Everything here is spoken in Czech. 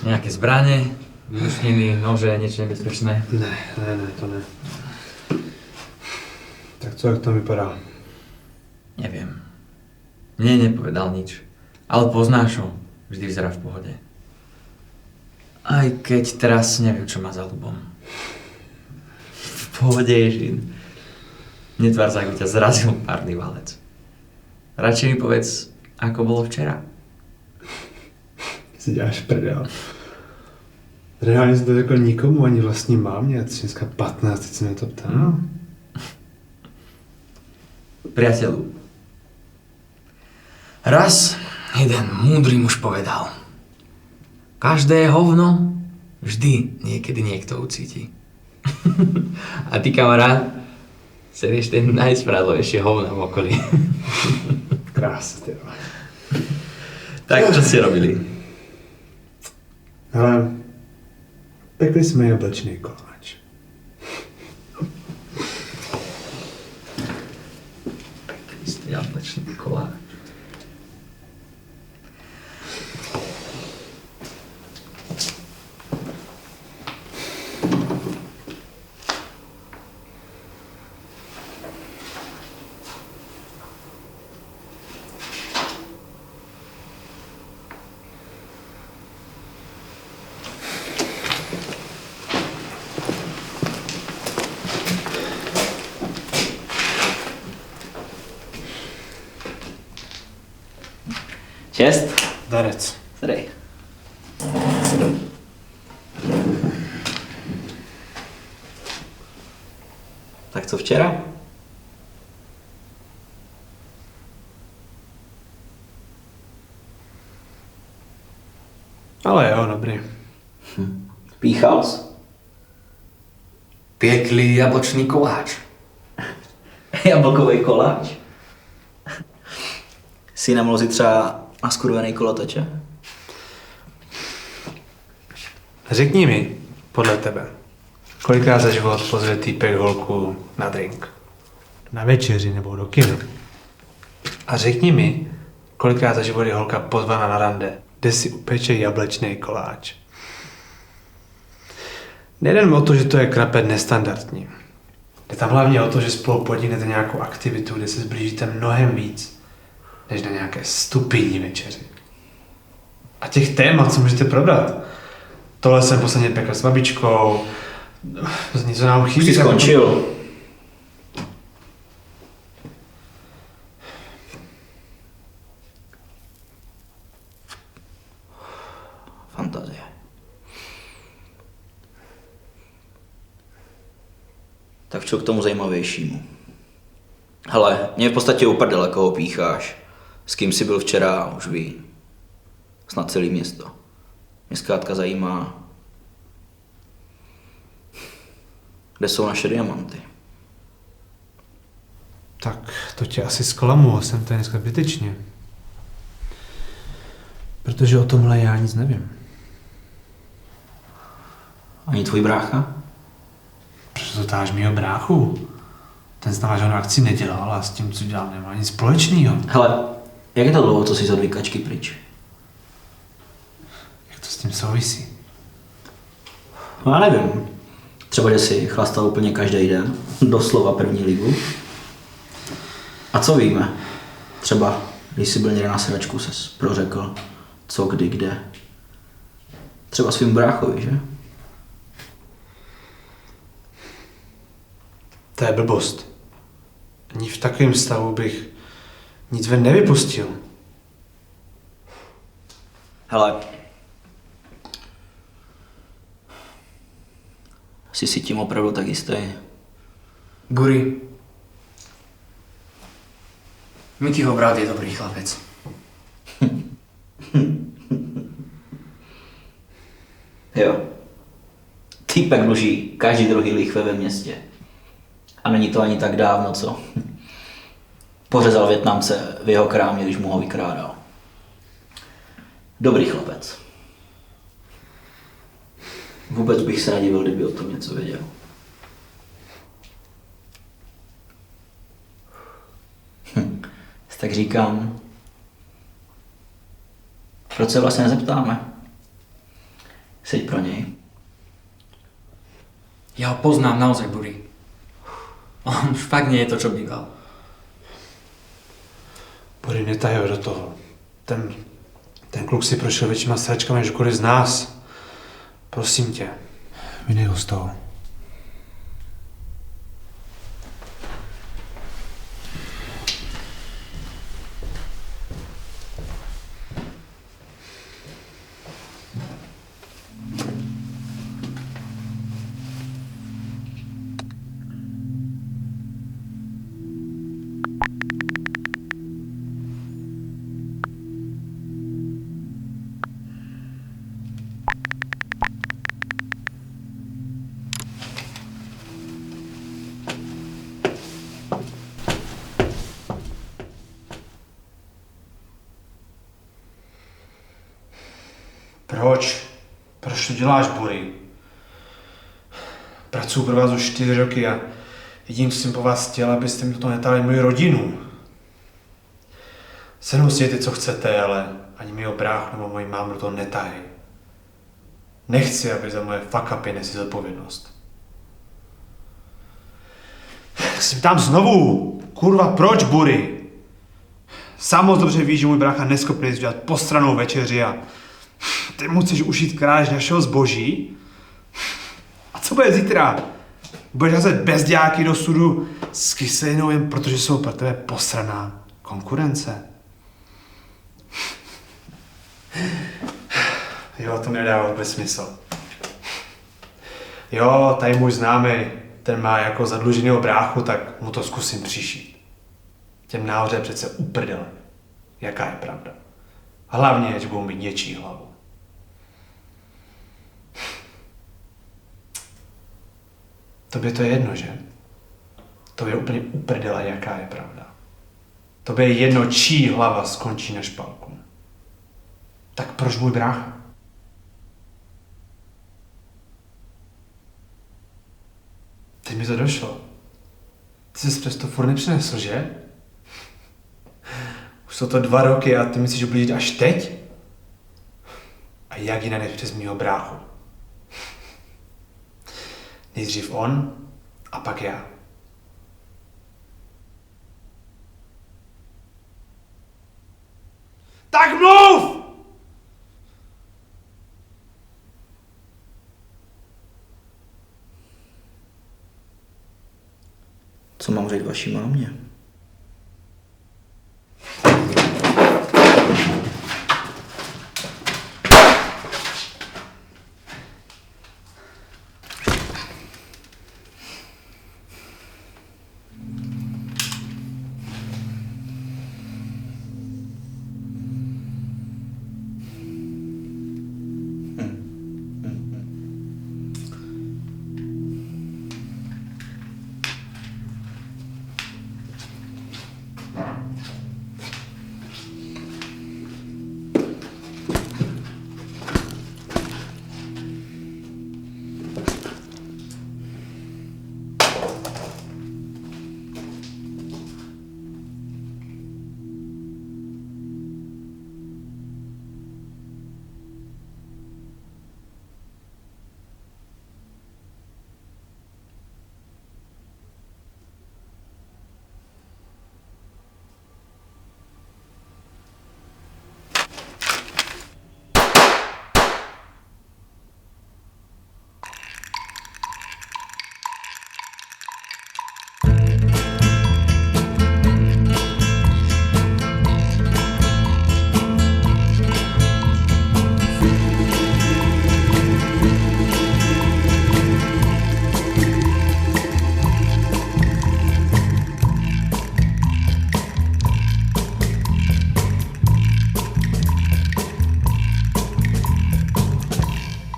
Nejaké zbranie, výbušniny, nože, niečo nebezpečné? Ne, to ne. Tak co, jak to vypadá? Neviem. Mne nepovedal nič. Ale poznáš ho. Vždy vyzerá v pohode. Aj keď teraz neviem, čo má za ľubom. V pohode, Ježin. Netvár sa, ako ťa zrazil párny valec. Radšej mi povedz, ako bolo včera. Si děláš prdel. Reálně jsi to řekl nikomu, ani vlastní mámě, a ty jsi dneska 15, teď se mě to ptá. Priateľu, raz jeden múdry muž povedal: každé hovno vždy niekedy niekto ucíti. A ty, kamarát, serieš ten najspravodlivejšie hovna v okolí. Krása, ty vole. Tak, čo ste robili? Hele, pekli jsme jablečný koláč. Pekli ste jablečný koláč. Čest. Darec. Zdrej. Tak co včera? Ale jo, dobrý. Píchal jsi? Piekli jablčný koláč. Jablkový koláč? Jsi na mlozi třeba naskurvený kolotoče? Řekni mi, podle tebe, kolikrát za život pozve týpek holku na drink? Na večeři nebo do kina? A řekni mi, kolikrát za život je holka pozvaná na rande, kde si upeče jablečný koláč? Nejde o to, že to je krapet nestandardní. Jde tam hlavně o to, že spolu podniknete nějakou aktivitu, kde se zblížíte mnohem víc, než na nějaké stupidní večeři. A těch témat, co můžete probrat. Tohle jsem posledně pekl s babičkou, něco nám chybí. Už jsi skončil. Fantazie. Tak čo k tomu zajímavějšímu? Hele, mě je v podstatě uprdele, koho pícháš. S kým jsi byl včera, už ví. Snad celý město. Mě zkrátka zajímá, kde jsou naše diamanty. Tak to tě asi zklamu, jsem tady dneska zbytečně. Protože o tomhle já nic nevím. Ani tvůj brácha? Proč to táž mýho bráchu? Ten s náma žádnou akci nedělal a s tím, co dělal, nemá nic společného. Hele, jak je to dlouho, co jsi z odvykačky pryč? Jak to s tím souvisí? No já nevím. Třeba, že si chlastal úplně každý den, doslova první ligu. A co víme? Třeba, když jsi byl někde na sedačku, ses prořekl, co, kdy, kde. Třeba svým bráchovi, že? To je blbost. Ani v takovém stavu bych nic ven nevypustil. Hele, jsi si tím opravdu tak jistý? Guri, Mikyho brat je dobrý chlapec. Jo. Týpek dluží každý druhý lichve ve městě. A není to ani tak dávno, co? Pořezal Vietnamce v jeho krámě, když mu ho vykrádal. Dobrý chlapec. Vůbec bych se nedivil, kdyby o tom něco věděl. Tak říkám, proč se vlastně nezeptáme? Seď pro něj. Ja ho poznám naozaj, Buri. On už fakt nie je to, čo býval. Bory, netahej ho do toho. Ten kluk si prošel většíma sračkami než kdokoliv z nás. Prosím tě, vynej ho z toho. Proč? Proč to děláš, Bory? Pracuji pro vás už 4 roky a jediný, co jsem po vás chtěl, abyste mi do toho netáhli moji rodinu. Se mnou sdějte, co chcete, ale ani mýho bráchu nebo moji mámu do toho netahej. Nechci, aby za moje fuck upy nesli zodpovědnost. Tak si ptám znovu, kurva, proč, Bory? Sám moc dobře víš, že můj brácha neschopný dělat postranou večeři a ty mu chceš ušít kráž našeho zboží? A co bude zítra? Budeš házet bezděláky do sudu s kyselinou jen protože jsou pro tebe posraná konkurence? Jo, to mi nedává vůbec smysl. Jo, tady můj známý, ten má jako zadluženýho bráchu, tak mu to zkusím přišít. Těm nahoře přece uprdele. Jaká je pravda? Hlavně, že budou mít něčí hlavu. Tobě to je jedno, že? Tobě je úplně uprdele, jaká je pravda. Tobě je jedno, čí hlava skončí na špalku. Tak proč můj brácha? Teď mi to došlo. Ty jsi přes to furt nepřinesl, že? Už jsou to 2 roky a ty myslíš, že budeš jít až teď? A jak jinak než přes mýho bráchu? Nejdřív on a pak já. Tak mluv! Co mám říct vaší mámě?